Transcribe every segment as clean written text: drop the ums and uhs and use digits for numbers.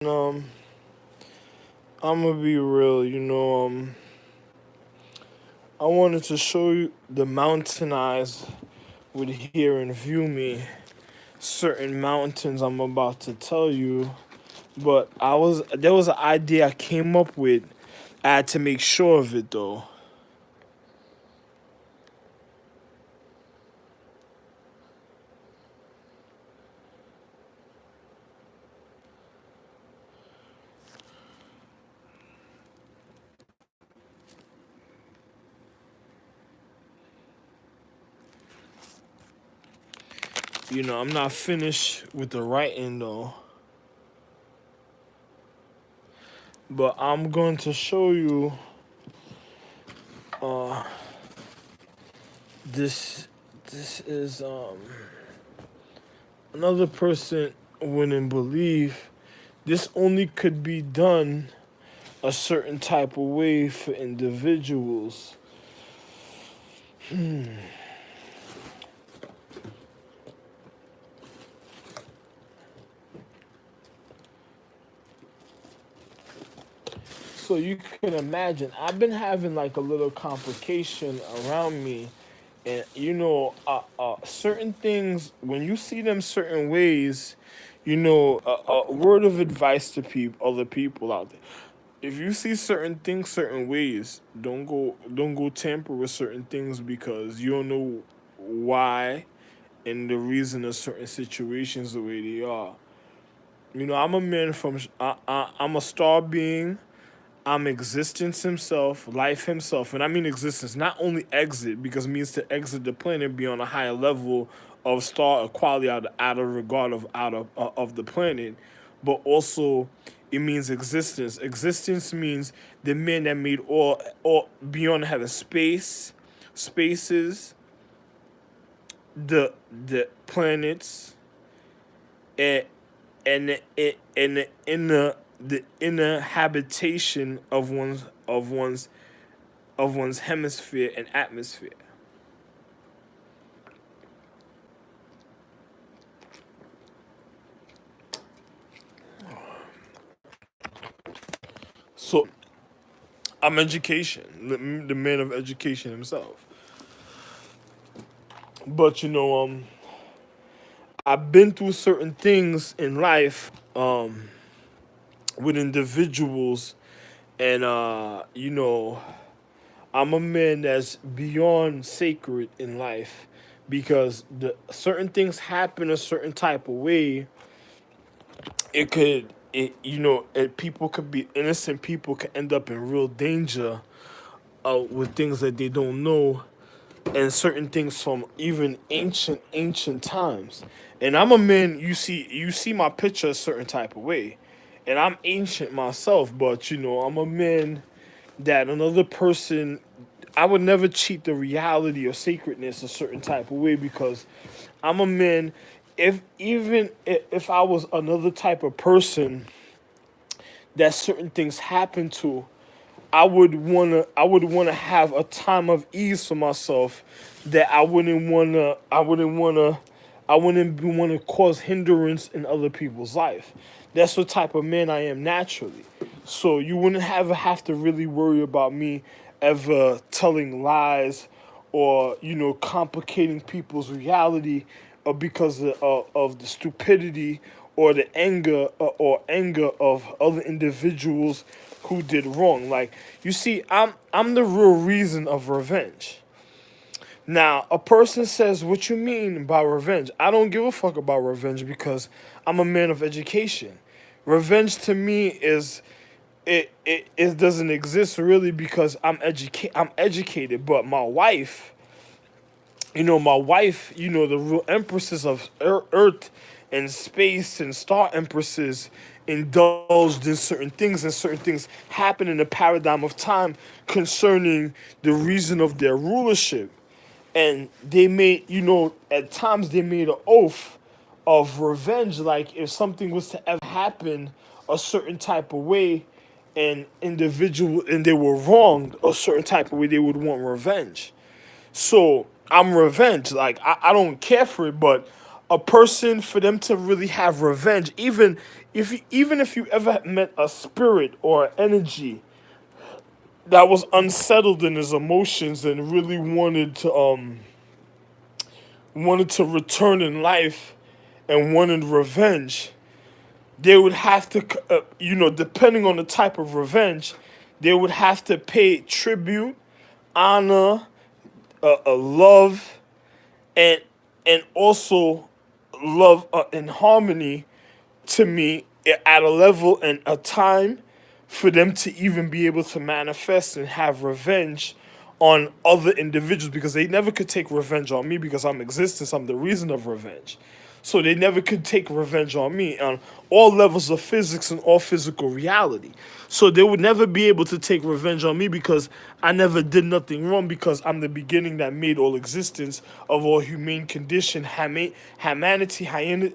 Um, I'm gonna be real. I wanted to show you the mountain eyes would hear and view me. Certain mountains I'm about to tell you, but there was an idea I came up with. I had to make sure of it though. I'm not finished with the writing though, but I'm going to show you uh this this is another person wouldn't believe this only could be done a certain type of way for individuals. So you can imagine, I've been having like a little complication around me, and certain things when you see them certain ways, a word of advice to other people out there. If you see certain things certain ways, don't go tamper with certain things because you don't know why and the reason of certain situations the way they are. I'm a man I'm a star being. I'm existence himself, life himself. And I mean existence, not only exit, because it means to exit the planet, be on a higher level of star equality out of regard of the planet, but also it means existence. Existence means the man that made all beyond heaven, spaces, the planets, and and the inner habitation of one's hemisphere and atmosphere. So I'm education, the man of education himself. But I've been through certain things in life with individuals, and I'm a man that's beyond sacred in life because the certain things happen a certain type of way. People could be innocent. People could end up in real danger with things that they don't know, and certain things from even ancient times. And I'm a man. You see my picture a certain type of way, and I'm ancient myself. But I'm a man that another person. I would never cheat the reality or sacredness a certain type of way because I'm a man. If I was another type of person that certain things happen to, I would wanna have a time of ease for myself that I wouldn't wanna cause hindrance in other people's life. That's the type of man I am naturally. So you wouldn't have to really worry about me ever telling lies or complicating people's reality because of the stupidity or the anger of other individuals who did wrong. Like you see, I'm the real reason of revenge. Now, a person says, "What you mean by revenge?" I don't give a fuck about revenge because I'm a man of education. Revenge to me is it doesn't exist really because I'm educated, but my wife, the real empresses of Earth and space and star empresses indulged in certain things, and certain things happen in the paradigm of time concerning the reason of their rulership. And they made, at times they made an oath of revenge. Like if something was to ever happen a certain type of way, and they were wronged a certain type of way, they would want revenge. So I'm revenge. Like I don't care for it, but a person, for them to really have revenge, even if you ever met a spirit or energy that was unsettled in his emotions and really wanted to return in life and wanted revenge, they would have to, depending on the type of revenge, they would have to pay tribute, honor, love, and also love and harmony to me at a level and a time for them to even be able to manifest and have revenge on other individuals, because they never could take revenge on me because I'm existence. I'm the reason of revenge. So they never could take revenge on me on all levels of physics and all physical reality. So they would never be able to take revenge on me because I never did nothing wrong, because I'm the beginning that made all existence of all humane condition, humanity, humanity, hyanity,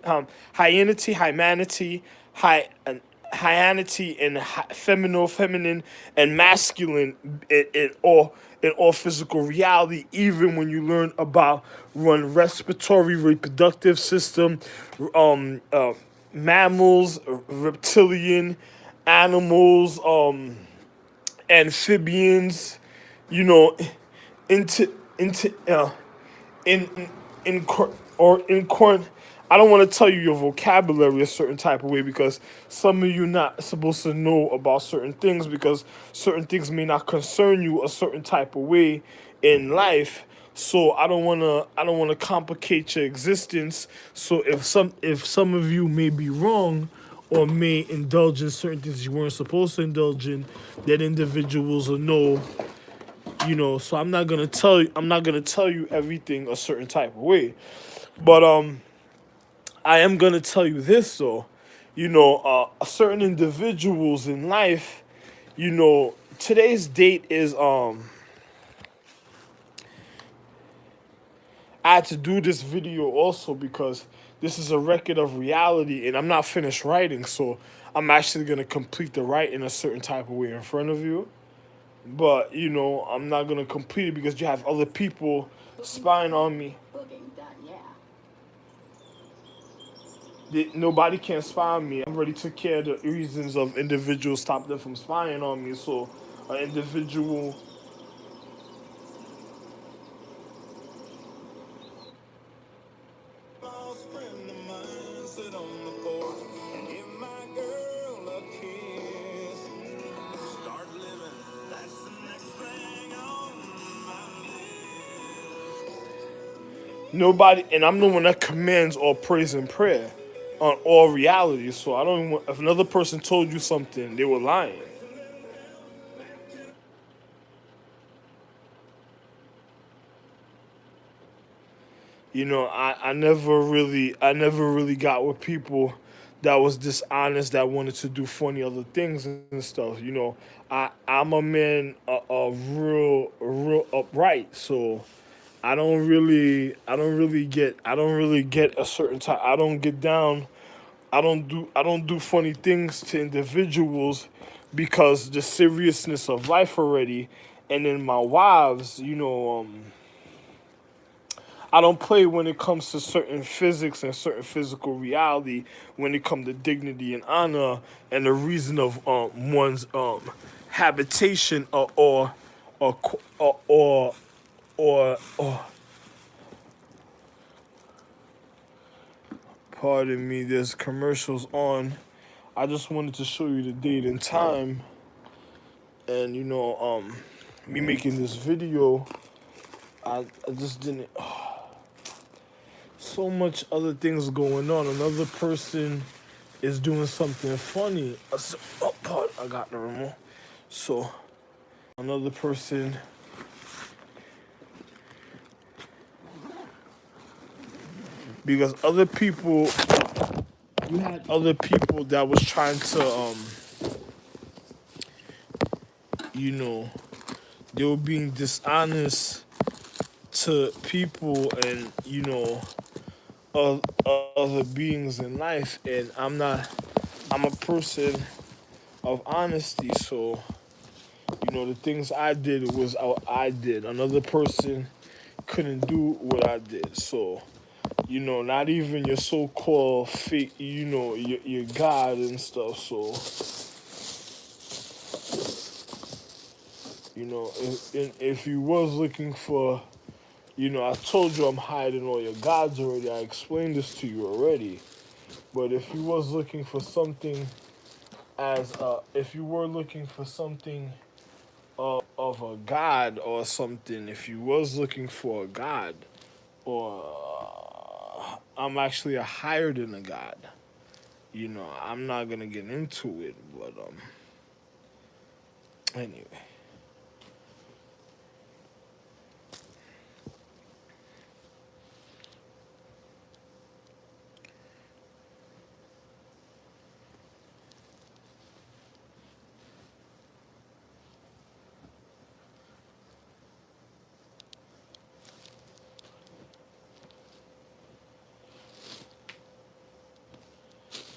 and feminine, and masculine in all physical reality. Even when you learn about run respiratory, reproductive system, mammals, reptilian animals, amphibians, you know, into in court or in court. I don't want to tell you your vocabulary a certain type of way, because some of you not supposed to know about certain things, because certain things may not concern you a certain type of way in life. So I don't wanna complicate your existence. So if some of you may be wrong or may indulge in certain things you weren't supposed to indulge in, that individuals will know, so I'm not gonna tell you everything a certain type of way. But I am gonna tell you this though, certain individuals in life, today's date is I had to do this video also because this is a record of reality, and I'm not finished writing, so I'm actually gonna complete the writing a certain type of way in front of you. But I'm not gonna complete it because you have other people spying on me. Nobody can spy on me. I already took care of the reasons of individuals stop them from spying on me. So an individual. Nobody, and I'm the one that commands all praise and prayer on all reality. So I don't even, if another person told you something, they were lying. I never really got with people that was dishonest, that wanted to do funny other things and stuff. I'm a man, real upright. So I don't really get a certain type. I don't get down. I don't do funny things to individuals because the seriousness of life already. And then my wives, I don't play when it comes to certain physics and certain physical reality, when it comes to dignity and honor and the reason of one's habitation, or or pardon me, there's commercials on. I just wanted to show you the date and time, and me making this video, I just didn't. So much other things going on. Another person is doing something funny. I got the remote. So another person. Because we had other people that was trying to, they were being dishonest to people and, other beings in life. And I'm a person of honesty. So, the things I did was I did. Another person couldn't do what I did. So, not even your so-called fake, your God and stuff. So, if you was looking for, I told you I'm hiding all your gods already. I explained this to you already. But if you was looking for something if you were looking for something of a god or something, if you was looking for a god, or I'm actually a higher than a god. I'm not gonna get into it, but anyway.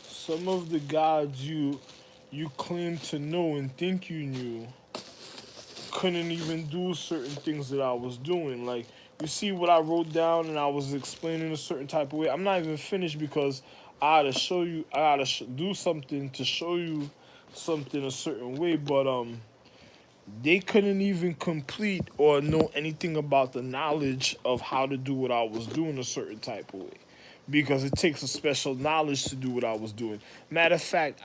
Some of the gods you claim to know and think you knew couldn't even do certain things that I was doing. Like, you see what I wrote down and I was explaining a certain type of way. I'm not even finished because I gotta do something to show you something a certain way. But they couldn't even complete or know anything about the knowledge of how to do what I was doing a certain type of way, because it takes a special knowledge to do what I was doing. Matter of fact,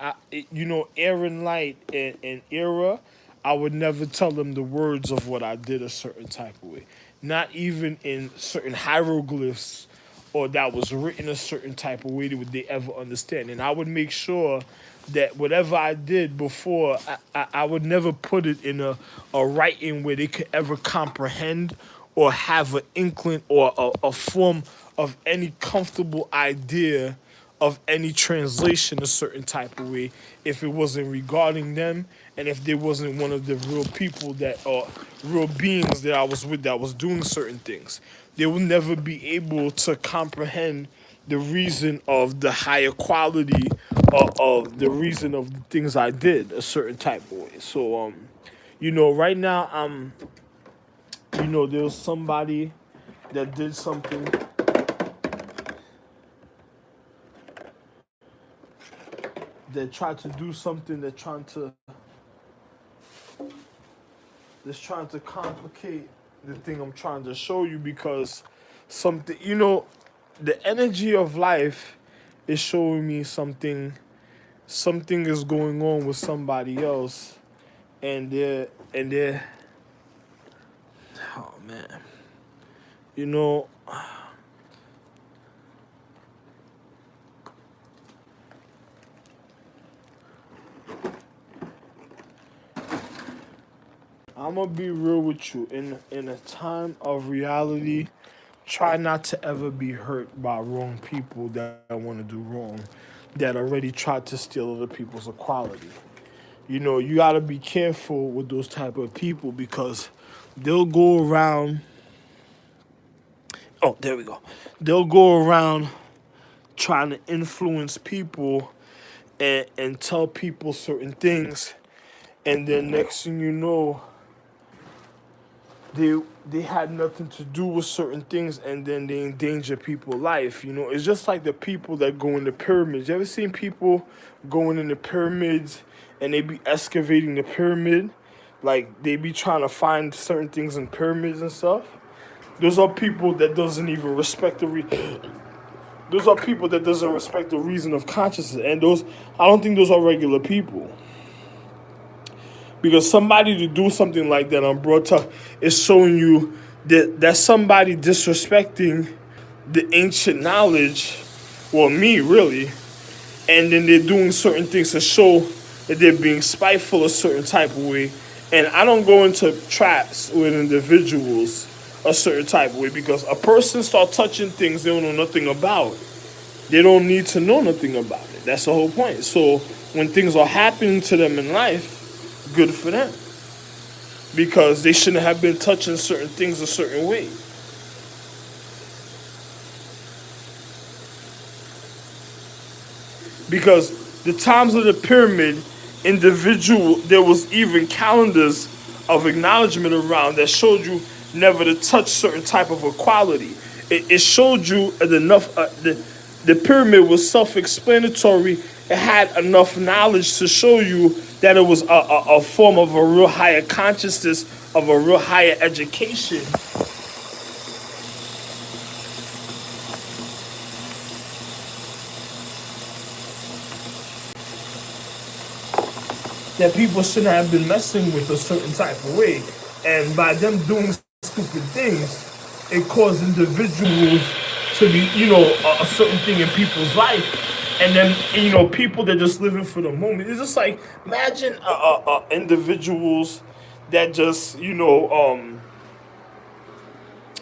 Aaron Light and Era, I would never tell them the words of what I did a certain type of way. Not even in certain hieroglyphs or that was written a certain type of way that would they ever understand. And I would make sure that whatever I did before, I would never put it in a writing where they could ever comprehend or have an inkling or a form of any comfortable idea of any translation a certain type of way if it wasn't regarding them, and if there wasn't one of the real people that or real beings that I was with that was doing certain things. They will never be able to comprehend the reason of the higher quality of the reason of the things I did a certain type of way. So right now there was somebody that did something that tried to do something that's trying to complicate the thing I'm trying to show you, because something the energy of life is showing me something is going on with somebody else, and they're oh man, you know I'm gonna be real with you. In a time of reality, try not to ever be hurt by wrong people that want to do wrong, that already tried to steal other people's equality. You gotta be careful with those type of people, because they'll go around. Oh, there we go. They'll go around trying to influence people and tell people certain things, and then next thing you know, they they had nothing to do with certain things, and then they endanger people's life. It's just like the people that go in the pyramids. You ever seen people going in the pyramids and they be excavating the pyramid, like they be trying to find certain things in pyramids and stuff? Those are people that doesn't even respect those are people that doesn't respect the reason of consciousness, and those I don't think those are regular people. Because somebody to do something like that on Broad Talk is showing you that that's somebody disrespecting the ancient knowledge, well, me really, and then they're doing certain things to show that they're being spiteful a certain type of way. And I don't go into traps with individuals a certain type of way, because a person start touching things they don't know nothing about. They don't need to know nothing about it. That's the whole point. So when things are happening to them in life, good for them, because they shouldn't have been touching certain things a certain way. Because the times of the pyramid, there was even calendars of acknowledgement around that showed you never to touch certain type of equality. it showed you enough. The pyramid was self-explanatory. It had enough knowledge to show you that it was a form of a real higher consciousness, of a real higher education. That people shouldn't have been messing with a certain type of way. And by them doing stupid things, it caused individuals to be, a certain thing in people's life. And then, people that just living for the moment. It's just like, imagine individuals that just,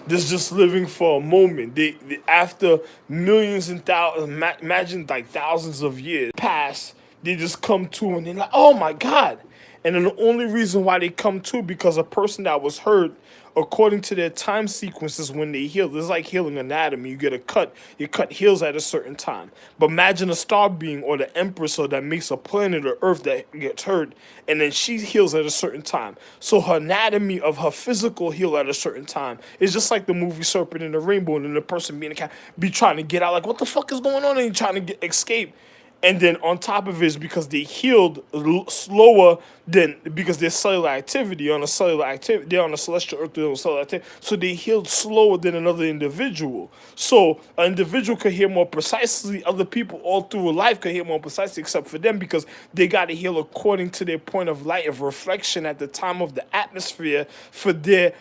just living for a moment. They after millions and thousands, imagine like thousands of years pass, they just come to and they're like, oh my God. And then the only reason why they come to because a person that was hurt according to their time sequences when they heal. It's like healing anatomy. You get a cut, your cut heals at a certain time. But imagine a star being or the empress or that makes a planet or earth that gets hurt, and then she heals at a certain time. So her anatomy of her physical heal at a certain time. It's just like the movie Serpent in the Rainbow, and then the person being a cat be trying to get out, like, what the fuck is going on? And trying to escape. And then on top of it is because they healed slower than because their cellular activity on a cellular activity, they're on a celestial earth, they're on cellular activity, so they healed slower than another individual. So an individual could heal more precisely. Other people all through life could heal more precisely, except for them because they got to heal according to their point of light of reflection at the time of the atmosphere for their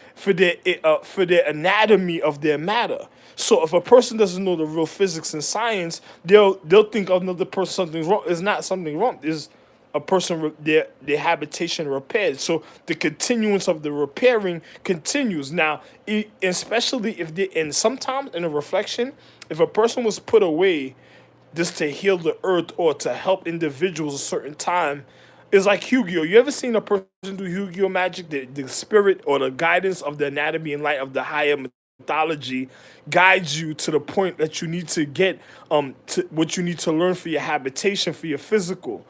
anatomy of their matter. So if a person doesn't know the real physics and science, they'll think another person something's wrong. It's not something wrong. Is a person their habitation repaired. So the continuance of the repairing continues. Now, especially if they and sometimes in a reflection, if a person was put away just to heal the earth or to help individuals a certain time, it's like Yu-Gi-Oh. You ever seen a person do Yu-Gi-Oh magic? The spirit or the guidance of the anatomy and light of the higher mythology guides you to the point that you need to get to what you need to learn for your habitation, for your physical.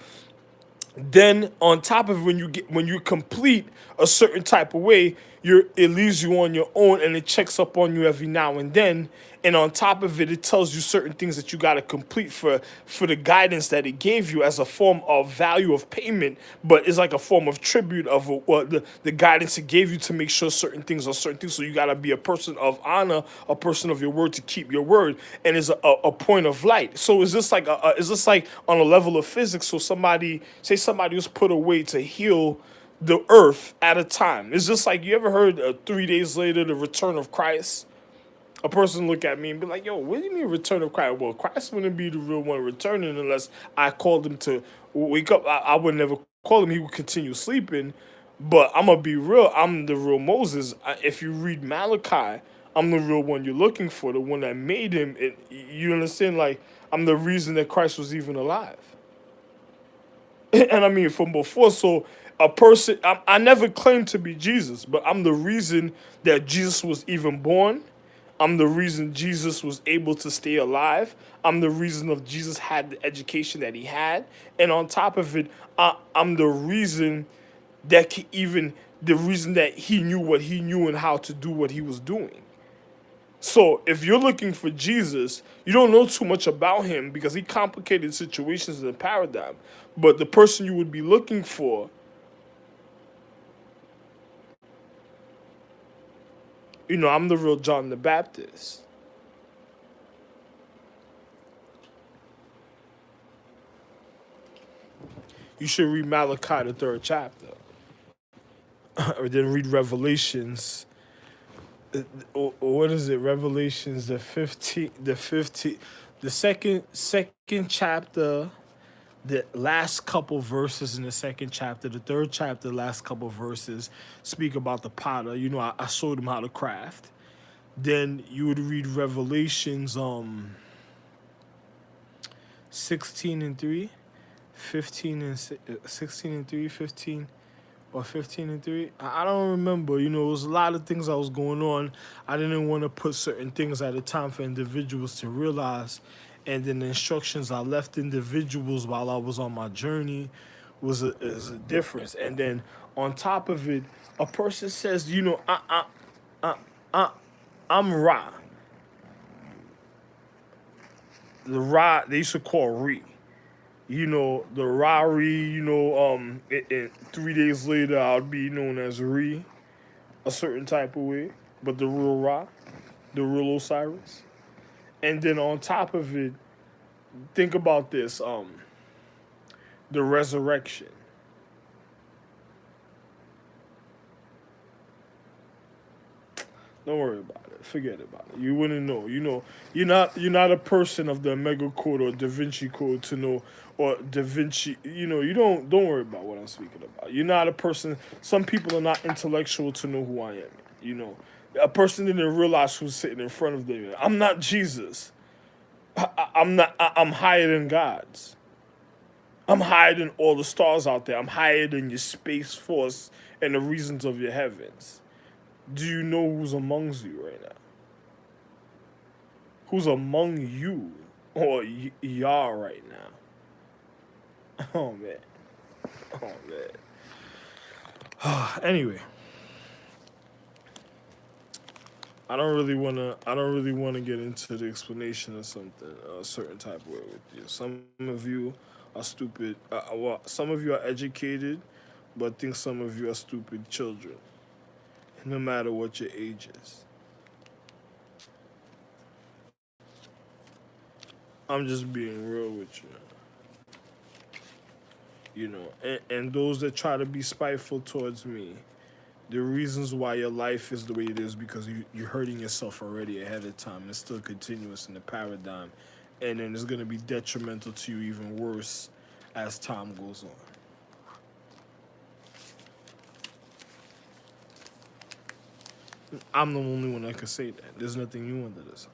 Then on top of when you complete a certain type of way, it leaves you on your own and it checks up on you every now and then. And on top of it, it tells you certain things that you got to complete for the guidance that it gave you as a form of value of payment, but it's like a form of tribute of what the guidance it gave you to make sure certain things are certain things. So you got to be a person of honor, a person of your word to keep your word, and it's a point of light. So it's just like it's just like on a level of physics. So somebody was put away to heal the earth at a time. It's just like, you ever heard 3 days later the return of Christ? A person look at me and be like, yo, what do you mean return of Christ? Well, Christ wouldn't be the real one returning unless I called him to wake up. I would never call him. He would continue sleeping. But I'm going to be real. I'm the real Moses. If you read Malachi, I'm the real one you're looking for, the one that made him. You understand? Like, I'm the reason that Christ was even alive. And I mean, from before. So a person, I never claimed to be Jesus, but I'm the reason that Jesus was even born. I'm the reason Jesus was able to stay alive. I'm the reason of Jesus had the education that he had. And on top of it, I'm the reason the reason that he knew what he knew and how to do what he was doing. So if you're looking for Jesus, you don't know too much about him because he complicated situations in the paradigm. But the person you would be looking for, I'm the real John the Baptist. You should read Malachi, the third chapter, or then read Revelations. Or what is it? Revelations, the second chapter, the last couple verses in the second chapter, the third chapter, the last couple verses speak about the potter. I showed him how to craft. Then you would read Revelations 16 and 3, 15 and 16 and 3, 15 or 15 and 3. I don't remember. It was a lot of things that was going on. I didn't want to put certain things at a time for individuals to realize. And then the instructions I left individuals while I was on my journey is a difference. And then on top of it, a person says, I'm Ra. the Ra they used to call Re. The Rari, 3 days later I'll be known as Re, a certain type of way. But the real Ra, the real Osiris. And then on top of it, think about this, the resurrection. Don't worry about it. Forget about it. You wouldn't know. You're not a person of the Omega Code or Da Vinci Code to know, or Da Vinci. You don't worry about what I'm speaking about. You're not a person. Some people are not intellectual to know who I am. You know, a person didn't realize who's sitting in front of them. I'm not Jesus. I'm not. I'm higher than gods. I'm higher than all the stars out there. I'm higher than your space force and the reasons of your heavens. Do you know who's amongst you right now? Who's among you or y'all right now? Oh man. Oh man. Anyway, I don't really wanna get into the explanation of something a certain type of way with you. Some of you are stupid. Well, some of you are educated, but think some of you are stupid children. No matter what your age is. I'm just being real with you. And those that try to be spiteful towards me, the reasons why your life is the way it is because you're hurting yourself already ahead of time. It's still continuous in the paradigm, and then it's going to be detrimental to you even worse as time goes on. I'm the only one that can say that. There's nothing new under this.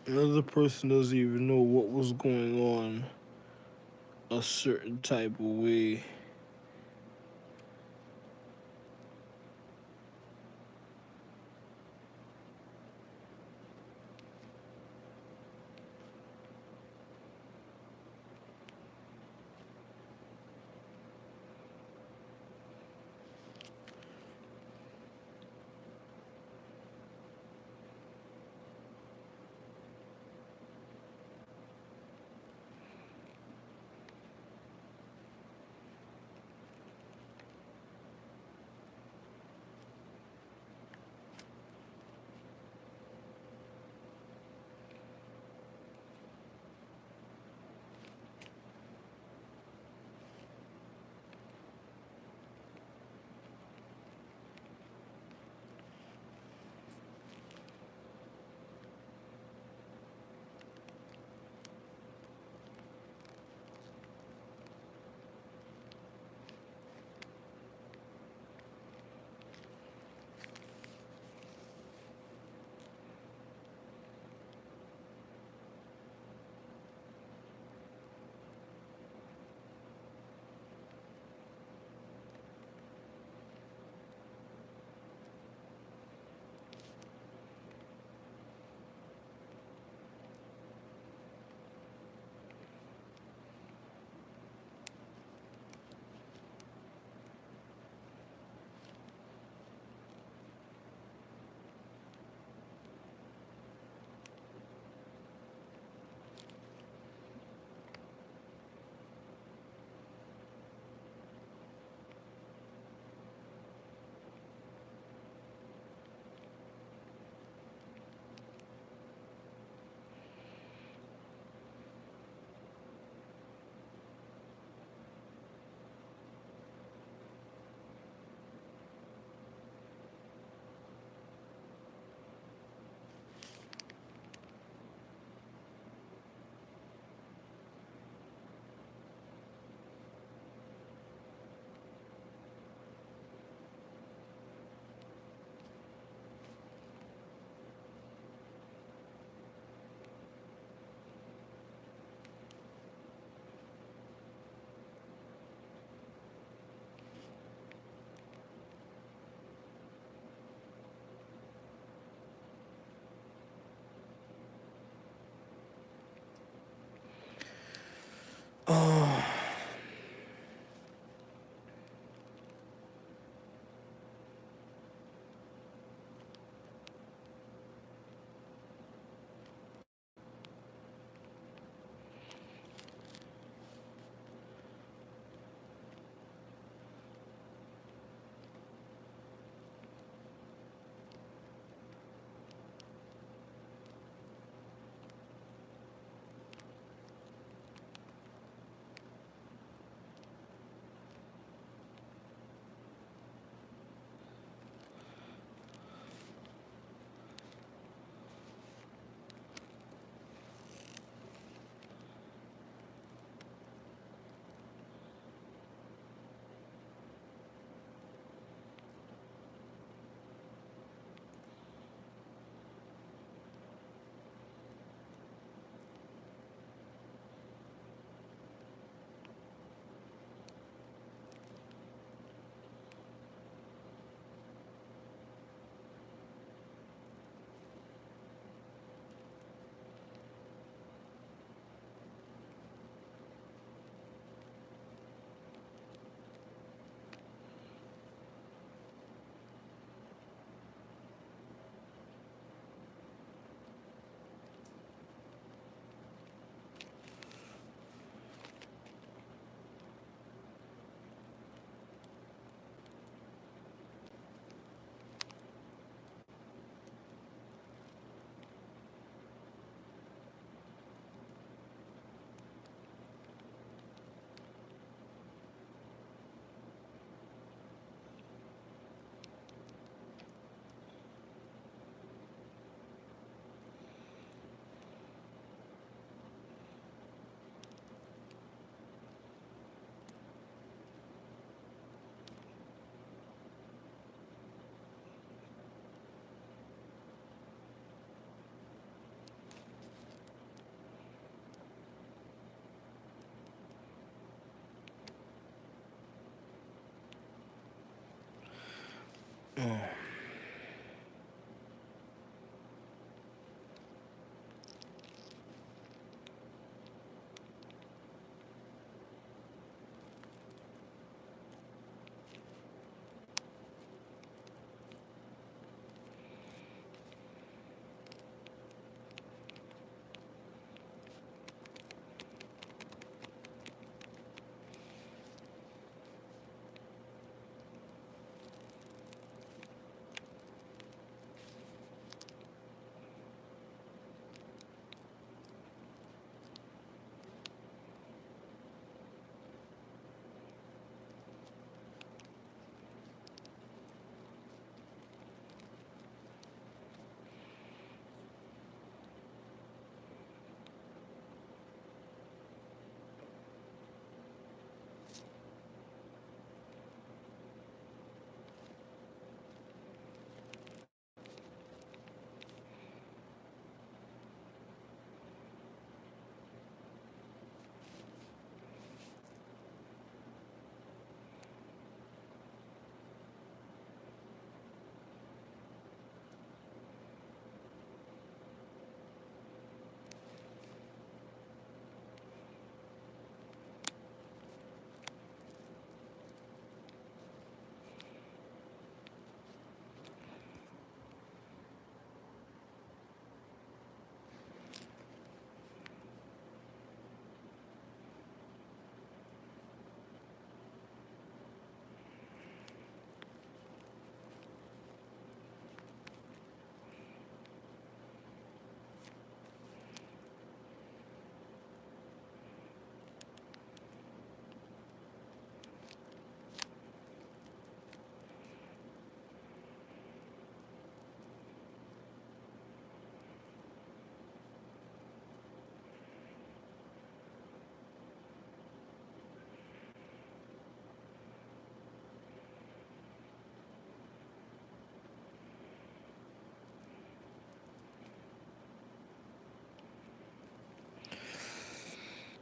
Another person doesn't even know what was going on a certain type of way.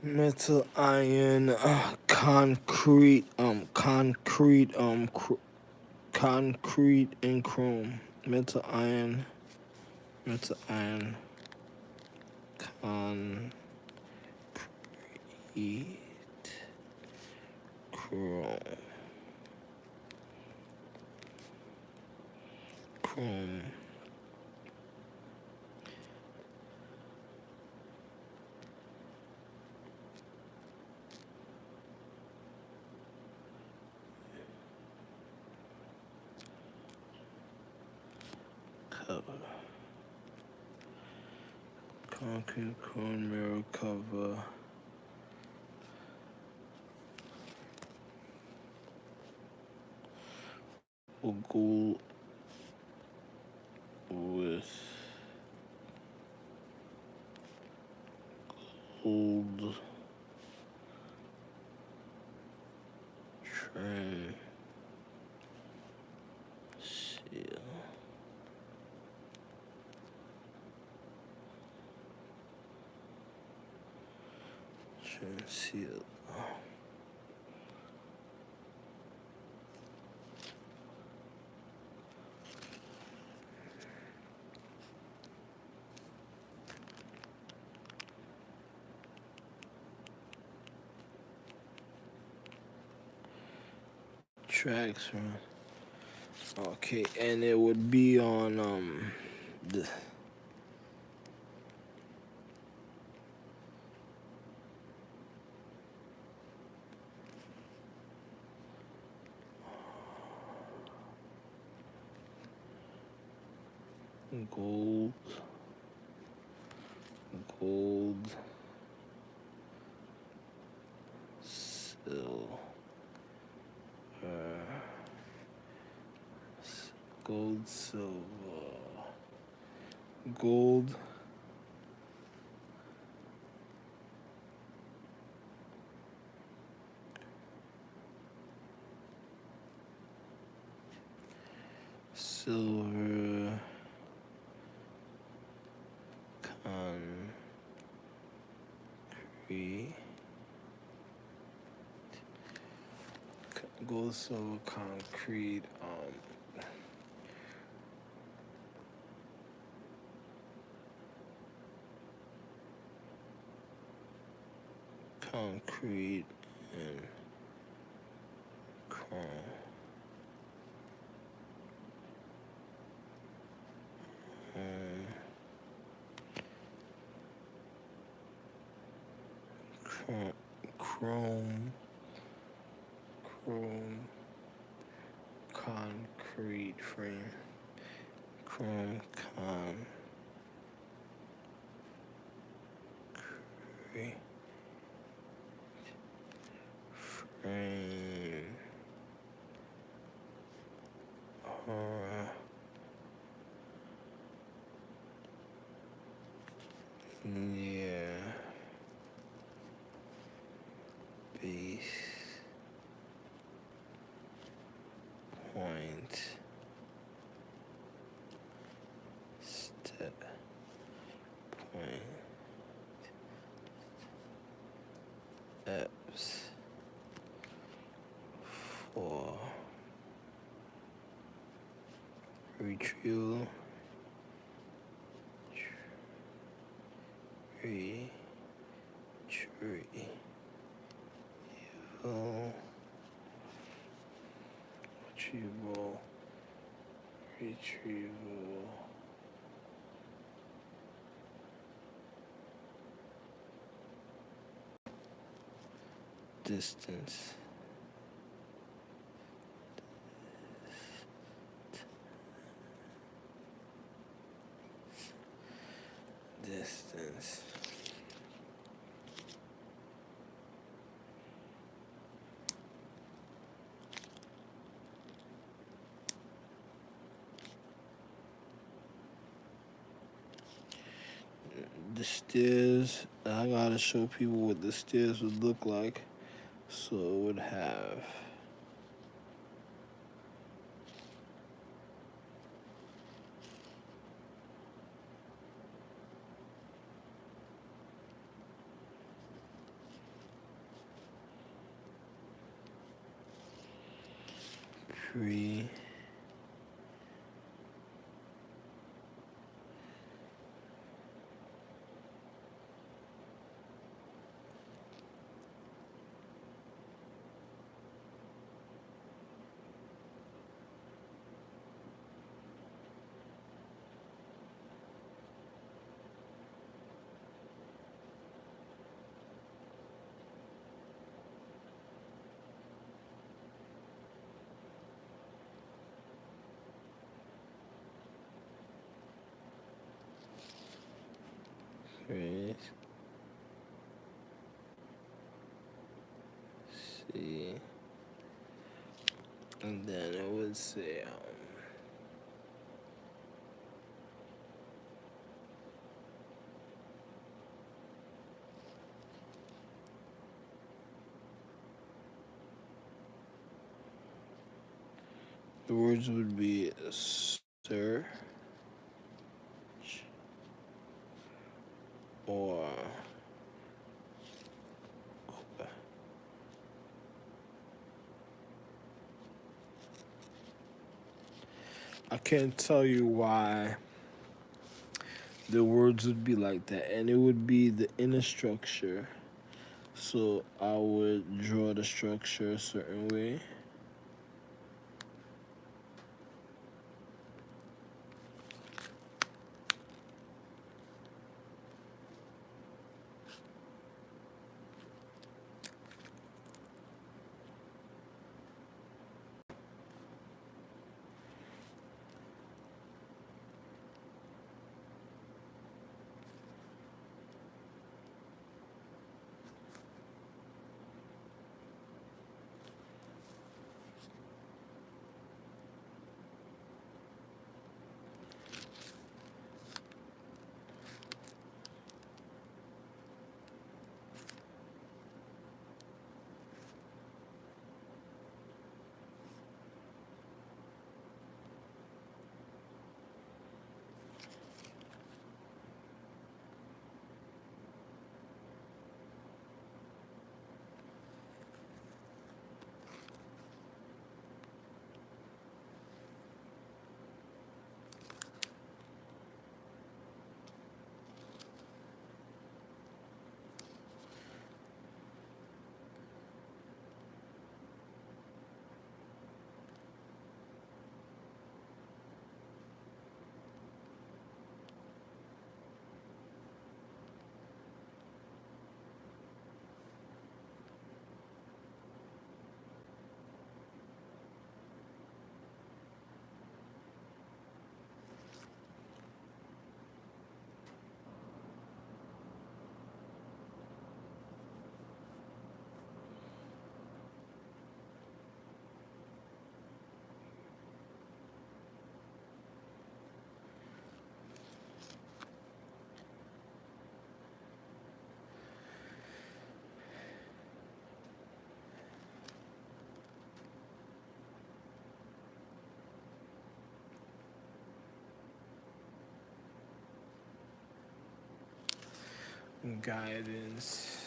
Metal, iron, concrete, concrete and chrome. Metal, iron, concrete, chrome, chrome. Cover. Concrete, chrome, mirror cover. Or gold with gold trim seal. Trim seal. Tracks, right? Okay, and it would be on the gold, silver, gold, silver, gold, silver, concrete, gold, silver, concrete, concrete and chrome. Chrome, concrete frame, chrome, concrete frame, yeah, base, point, step, point, steps, for retrieval, tree, retrieval, distance, distance, the stairs. I gotta show people what the stairs would look like. So it would have Pre. Right. See. And then it would say, the words would be search or I can't tell you why the words would be like that, and it would be the inner structure. So I would draw the structure a certain way. Guidance.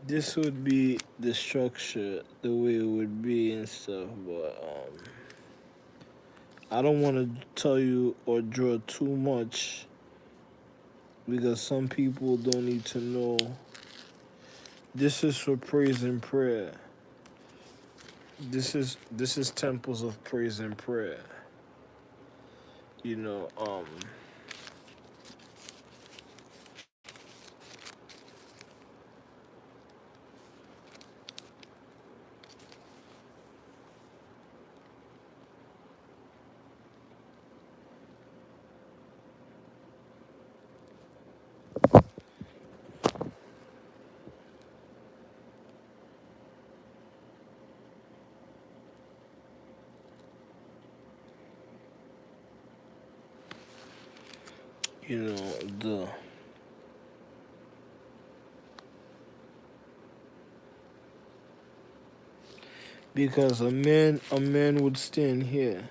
This would be the structure, the way it would be and stuff, but I don't want to tell you or draw too much because some people don't need to know. This is for praise and prayer. This is temples of praise and prayer. You know, you know the because a man would stand here.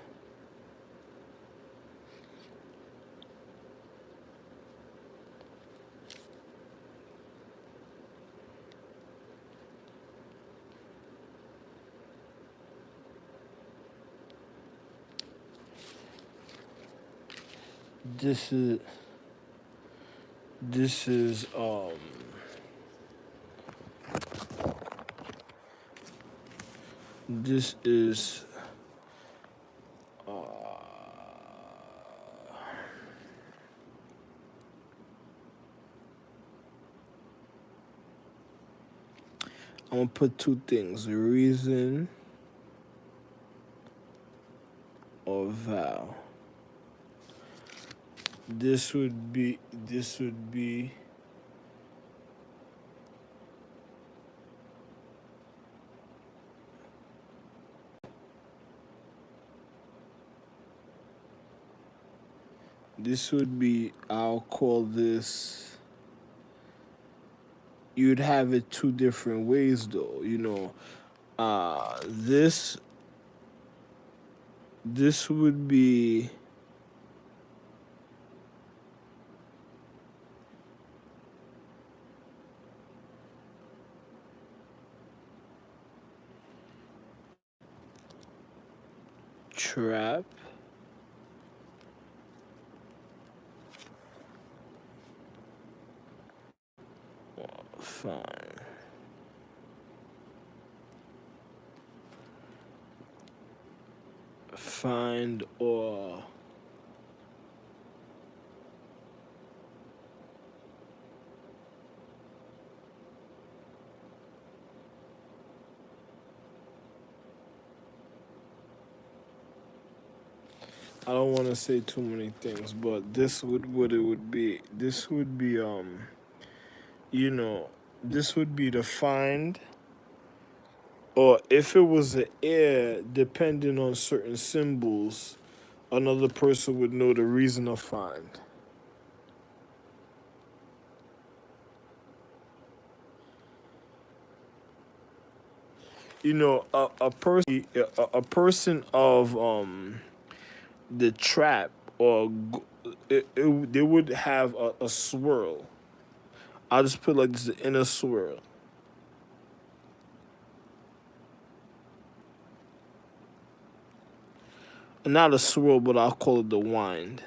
This is this is this is I'm gonna put two things: reason or vow. This would be I'll call this, you'd have it two different ways though, this would be trap, fine, find or I don't want to say too many things, but this would what it would be. This would be you know, this would be the find, or if it was an air, depending on certain symbols, another person would know the reason of find. A person of the trap or they would have a swirl. I'll just put like this inner swirl. Not a swirl, but I'll call it the wind.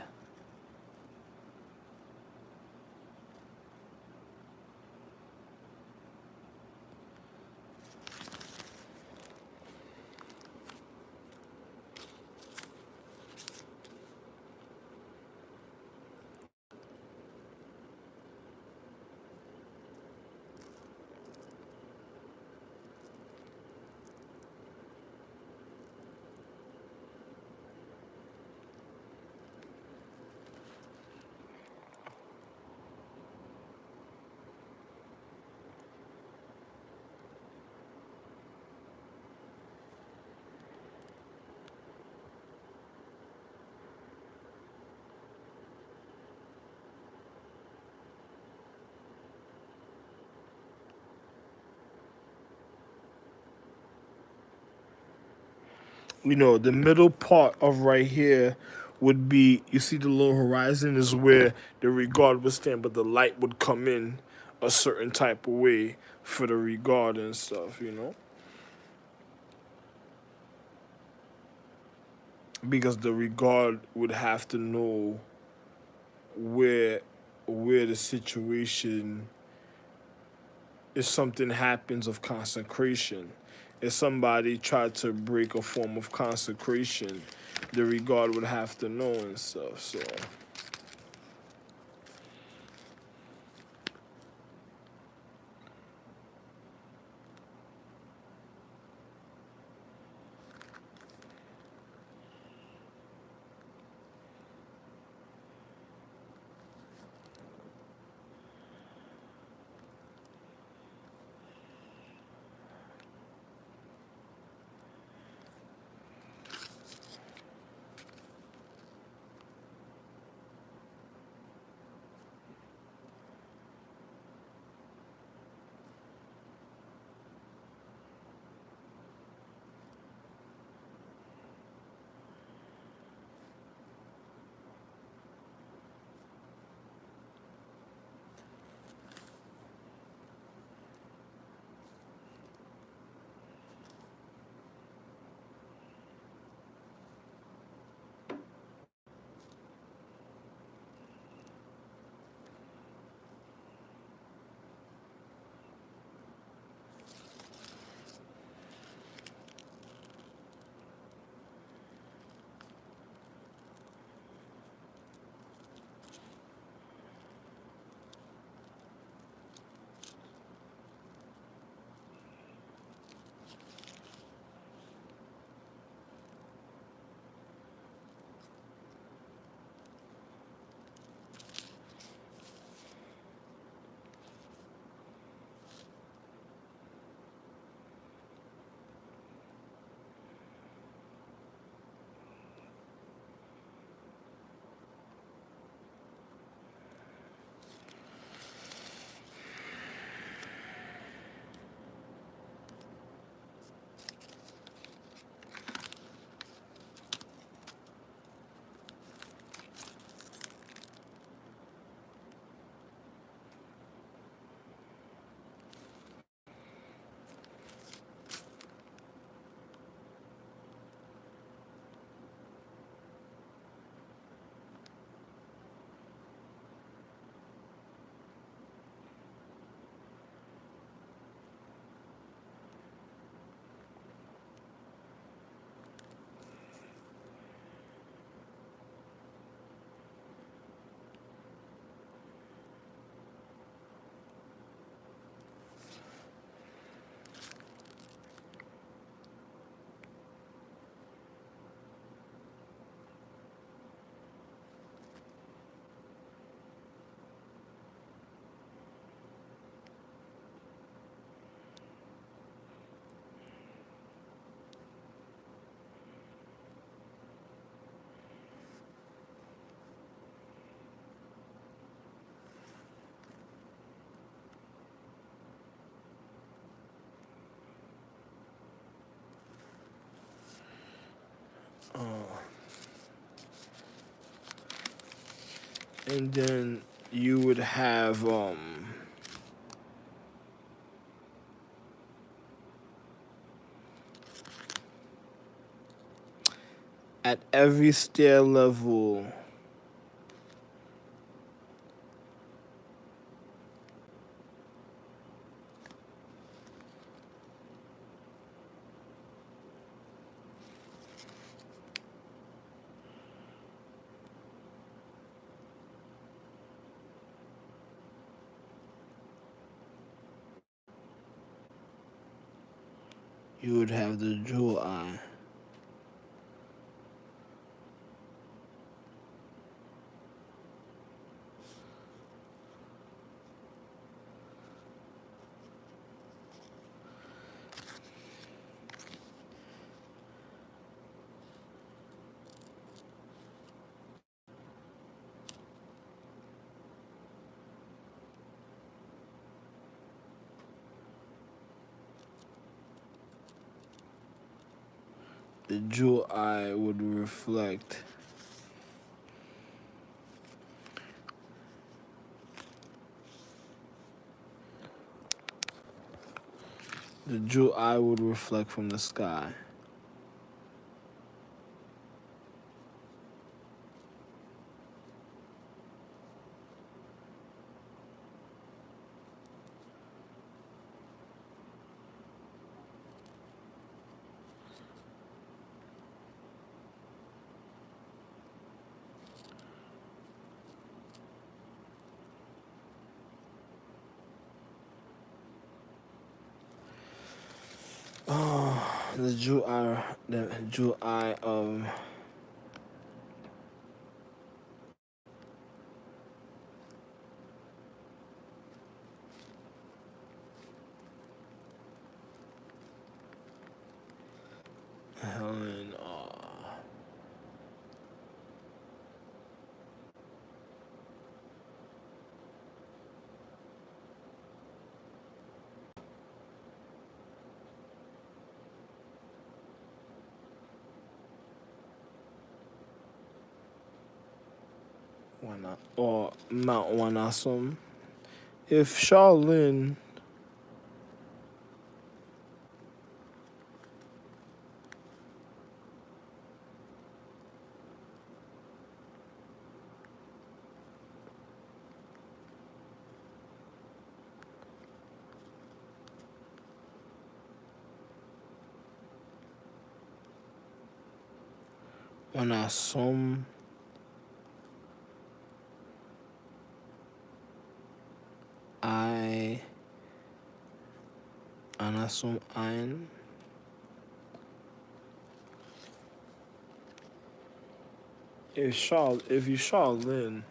The middle part of right here would be, you see the little horizon is where the regard would stand, but the light would come in a certain type of way for the regard and stuff. Because the regard would have to know where the situation, if something happens of consecration, if somebody tried to break a form of consecration, the regard would have to know and stuff. So And then you would have at every stair level, you would have the jewel eye. The jewel eye would reflect from the sky. The jewel eye of Helen. Or Mount Wanasum. If Shaolin Wanasum I Anasum Ein. If you Shaolin,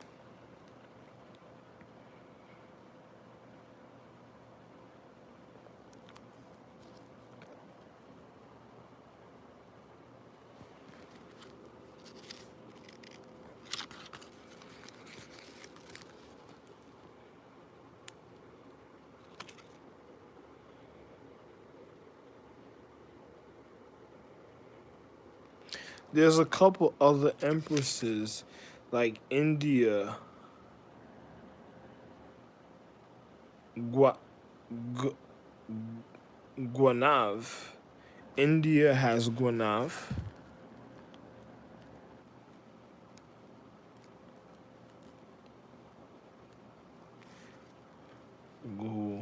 there's a couple other empresses like India, Gua, Gu, Guanav. India has Guanav. Gu,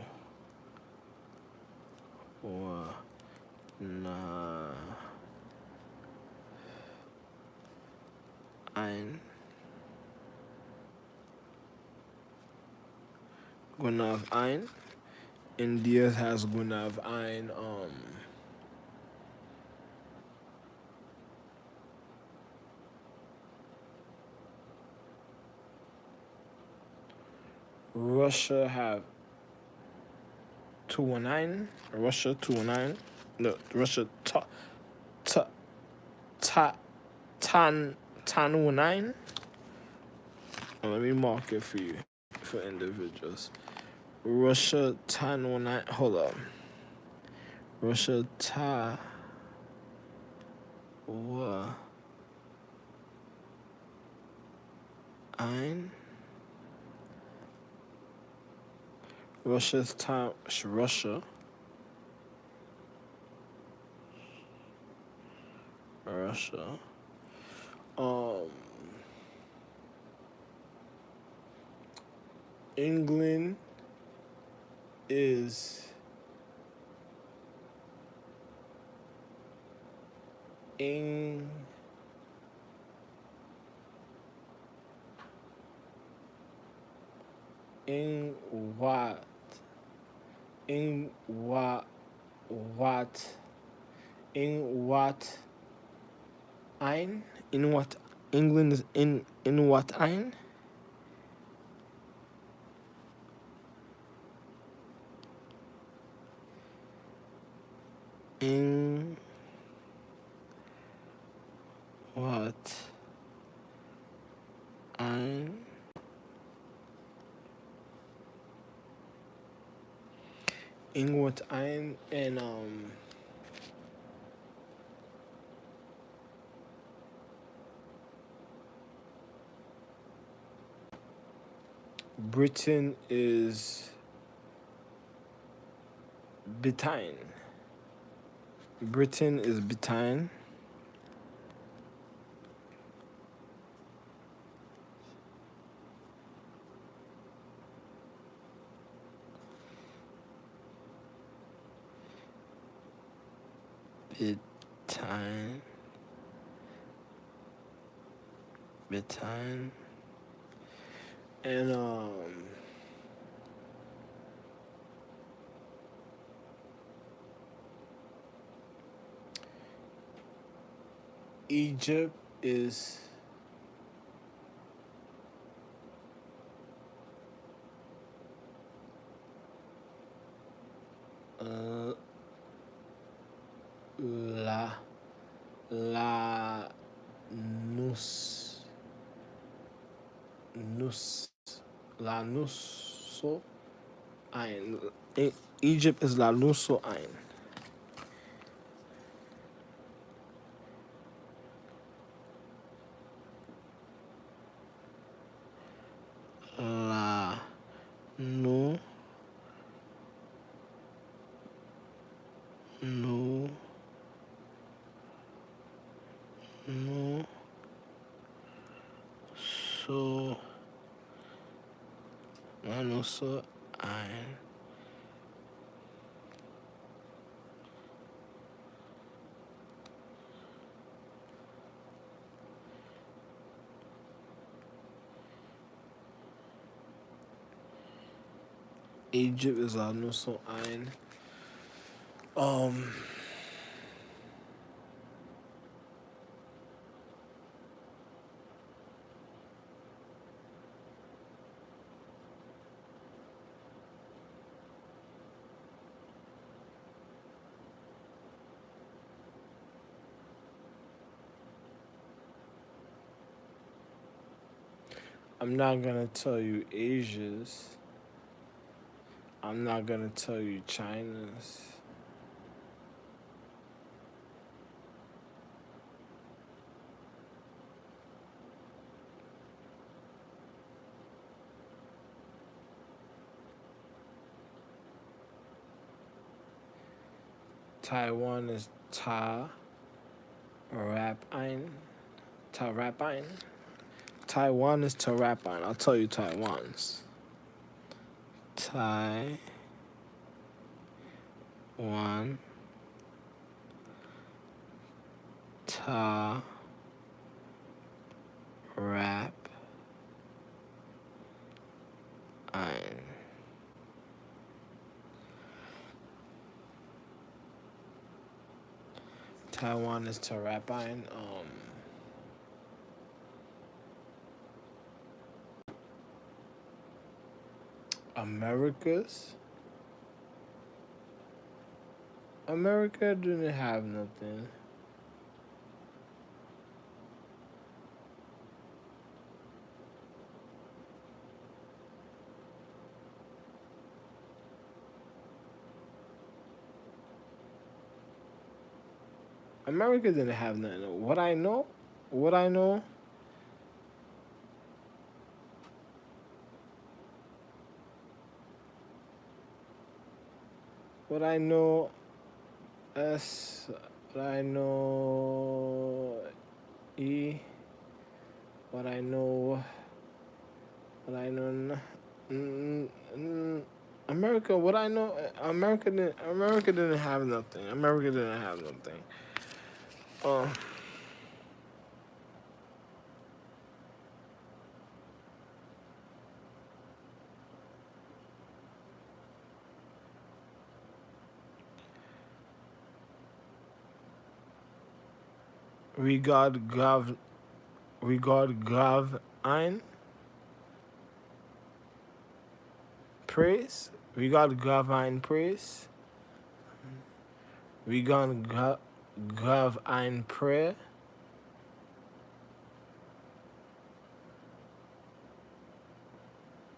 Wa, Na, Ein. Guanav Ein. India has Guanav Ein. Russia have 219. Russia 219. No, Russia ta ta tan 19. Let me mark it for you for individuals. Russia 19. Hold up. Russia ta wa ein. Russia's time. Russia. Russia. Um, England is in what in what in what ein in what England is in what ein in what ein in what ein and Britain is Britain. Britain is Britain. Britain. Britain. And Egypt is la nus nus la nuso ein. Egypt is la nuso ein. La nu nu nu so la nuso ein. Egypt is la nuso ein. I'm not gonna tell you Asia's. I'm not gonna tell you China's. Taiwan is Ta Rap Ein. Ta Rap Ein. Taiwan is Ta Rap Ein. I'll tell you Taiwan's. Taiwan. Ta Rap Ein. Taiwan is Ta Rap Ein. America didn't have nothing. America didn't have nothing. What I know, What I know S. What I know E. What I know. What I know. America. What I know. America didn't. America didn't have nothing. America didn't have nothing. Uh, regard Gav. Regard Gav. Ein. PrAIs. Regard Gav ein PrAIs. Regard Gav ein prayer.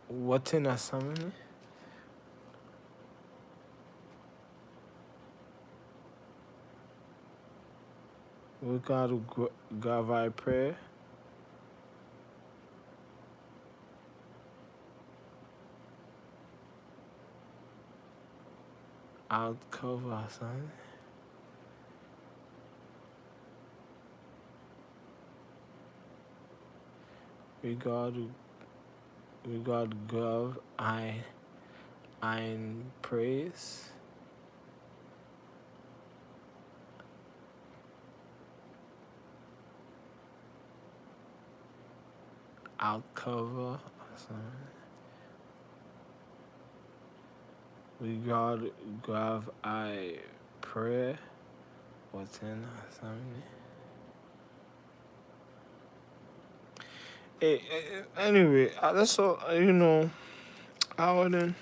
What in a summon? Regard Gav ein prayer. Out cover son. Regard Gav ein PrAIs. Out cover son. Regard Gav I prayer. What's in something? Hey, anyway, that's all. You know, I wouldn't.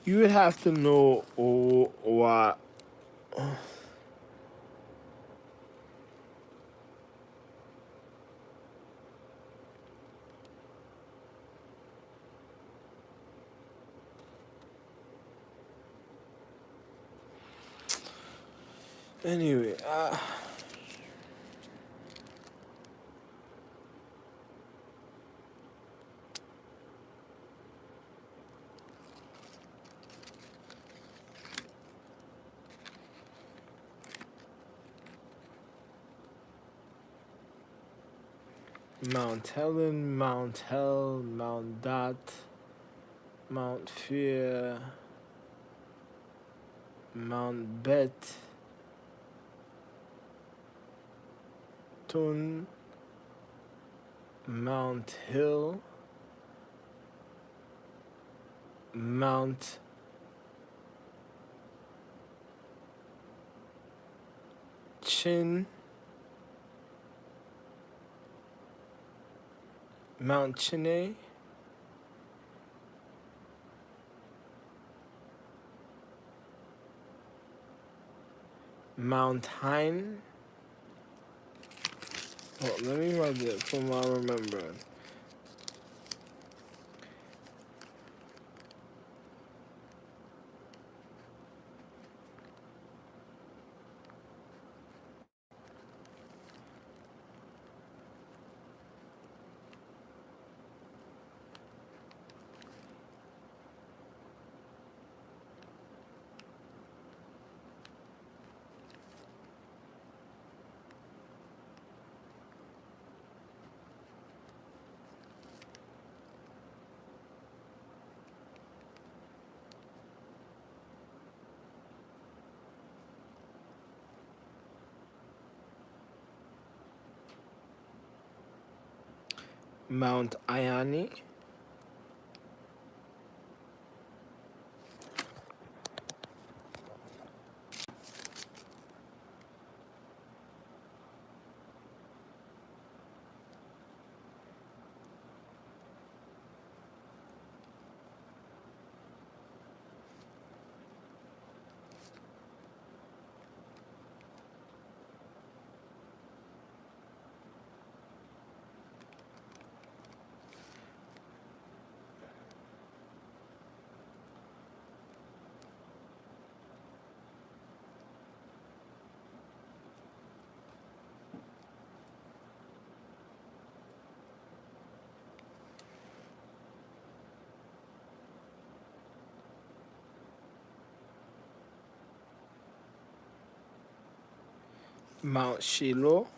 You would have to know what. Anyway, Mount Helen, Mount Hell, Mount Dot, Mount Fear, Mount Bet, Tun, Mount Hill, Mount Chin, Mount Chiney, Mount Hein. Oh, let me write it from what I remember. Mount IeYIE, Mount Shiloh,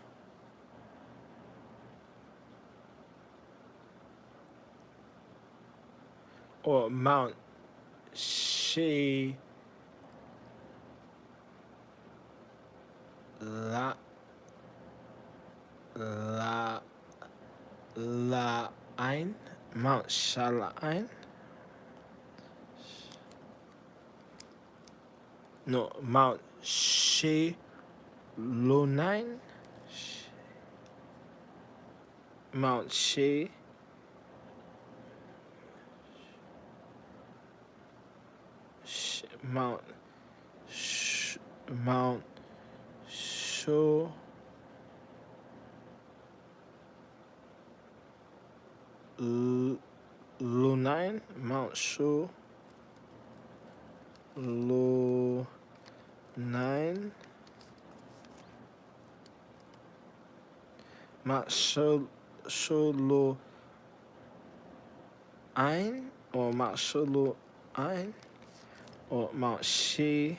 or Mount She La La La Ein, Mount Shalain. No, Mount She Lonine, Mount She Mount Mount Sho Lunine, Mount Sho Lunine, Mount Sholo Ein, or Mount Sholo Ein, or Mount She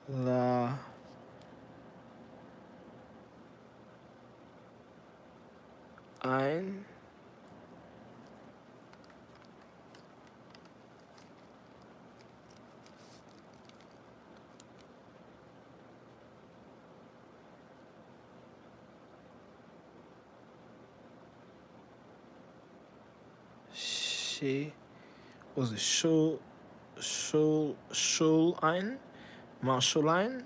La Ein, She was it Sholein, Mount Sholein.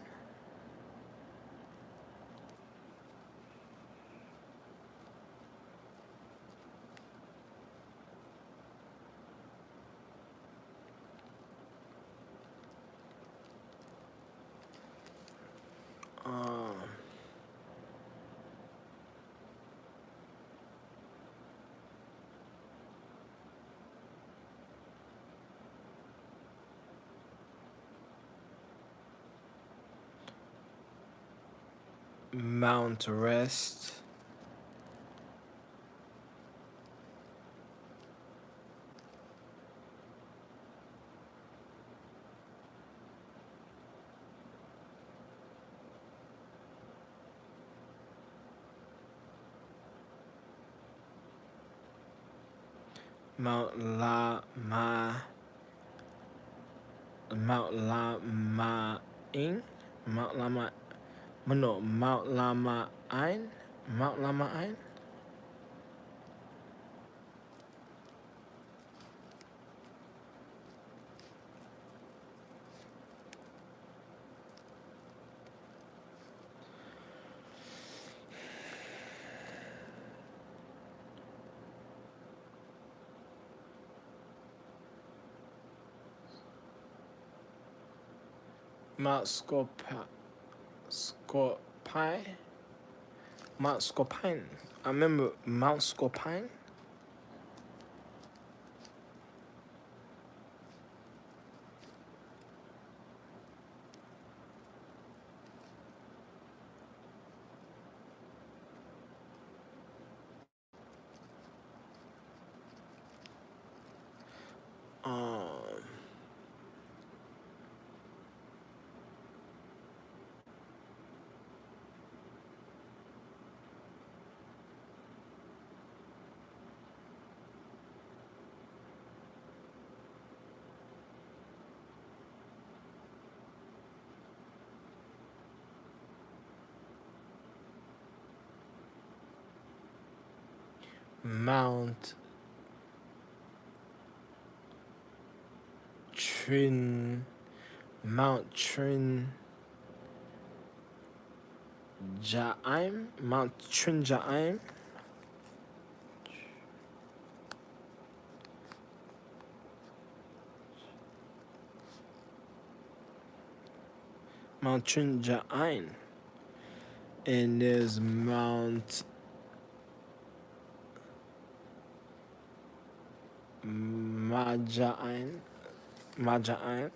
Mount Rest, Mount La Ma, Mount Lama Ing, Mount Lama, no, Mount Lama Ein, Mount Lama Ein. Mount Scorpine, Mount Scorpine. I remember Mount Scorpine. Mount Mount Mount Trinjaim, Mount Trinjaim, and there's Mount Majain, Majain.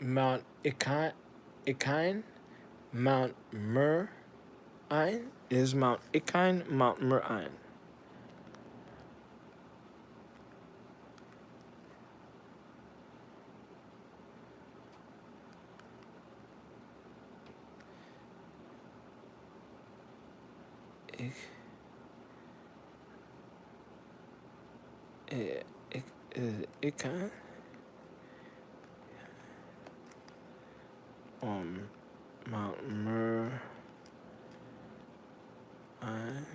Mount Ikine, Mount Mer Ein is Mount Ikine, Mount Mer Ein. Ik, ik, Ikine, Mount Mer Ein,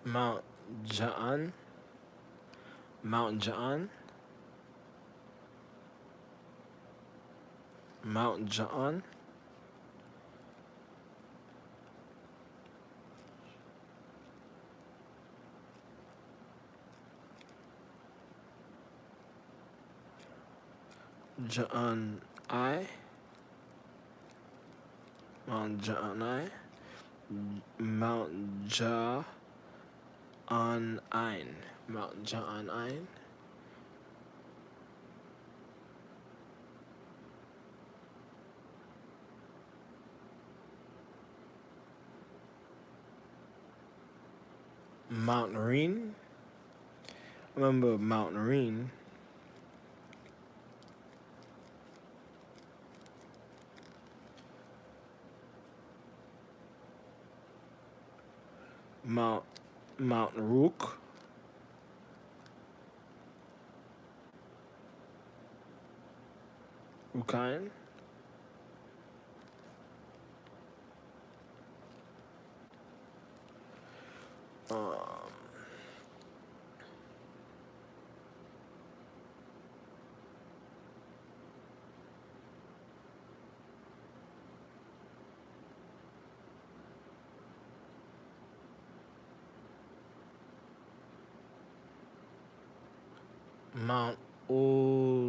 Mount Ja'an, Mount Ja'an, Mount Ja'an, Ja'an I, Mount Ja'an I, Mount Ja'an Ein, Mount Ja'an Ein, Mount Reen. Remember Mount Reen. Mount Rook. Rukain. Mount Olukain.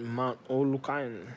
Mount Olukain.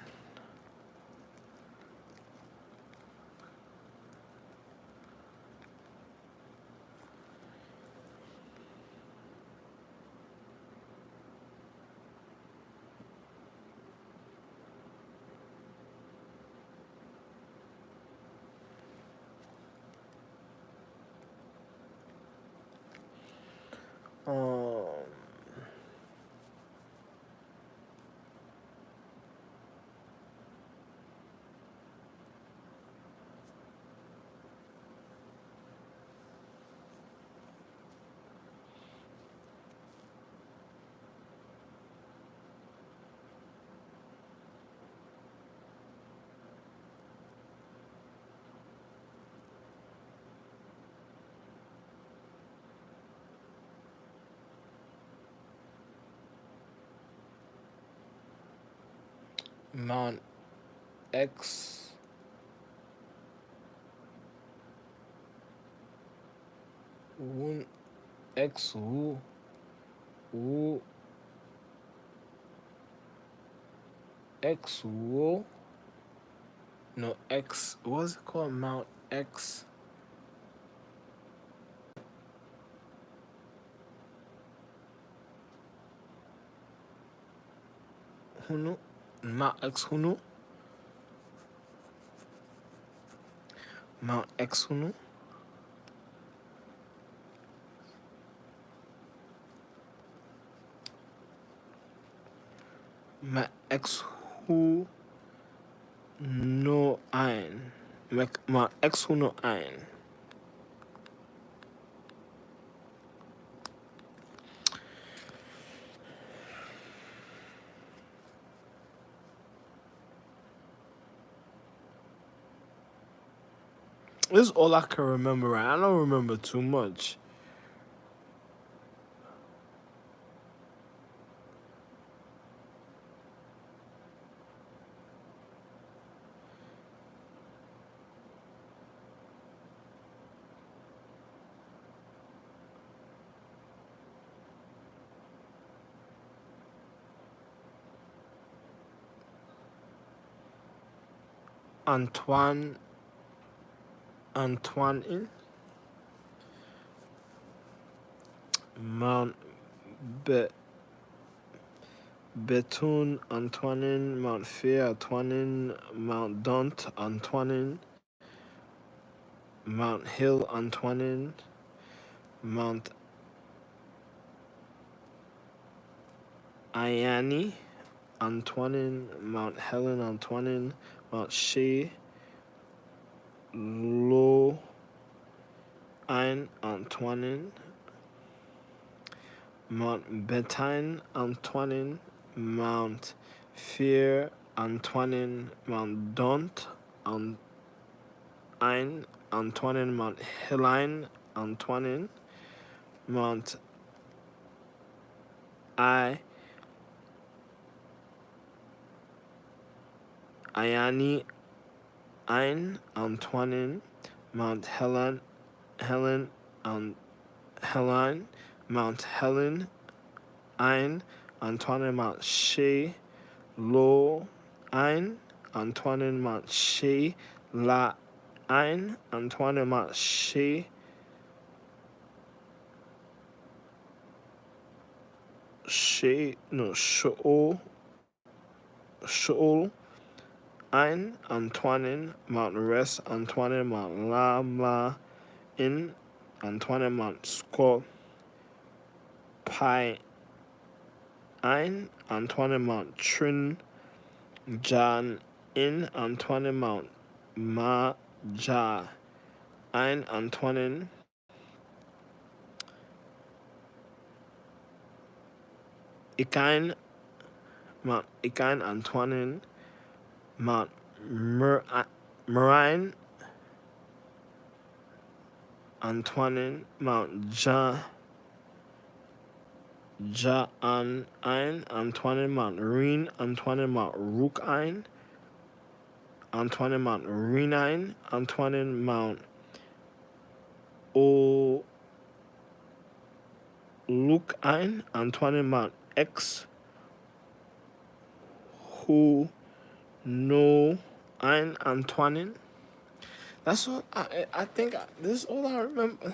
Mount X. One X who X who no X, what's it called? Mount X. Hunu. Mount X Hunu. Mount X Hunu. Mount X Hu no Ein. Mount X Hu no Ein. This is all I can remember. Right? I don't remember too much. Antoine, Antoine, Mount Be- Bethune, Antoine, Mount Fair, Antoine, Mount Dont, Antoine, Mount Hill, Antoine, Mount IeYIE, Antoine, Mount Helen, Antoine, Mount Shea, Lo, Antoine, Mount Betine, Antoine, Mount Fear, Antoine, Mount Dont, Antoine, Mount Helene, Antoine, Mount I, IeYIE, Antoine, Mount Helen, Helen, Mount Helen, Antoine, Mount Shea, Lo, Antoine, Mount Shea, La, Antoine, Mount Shea, Sheol, Antoine, Mount Rest, Antoine, Mount Lama, Antoine, Mount Squat, Pi, Antoine, Mount Trin, John, Antoine, Mount Ma, Ja, Antoine, Ikain, Mount Ikain, Antoine, Mount Marine, Antoine, Mount Antoine, Mount Reen, Antoine, Mount Rook, Antoine, Mount Renine, Antoine, Mount O Luke, Antoine, Mount X, who no, Antoine. That's what I think. This is all I remember.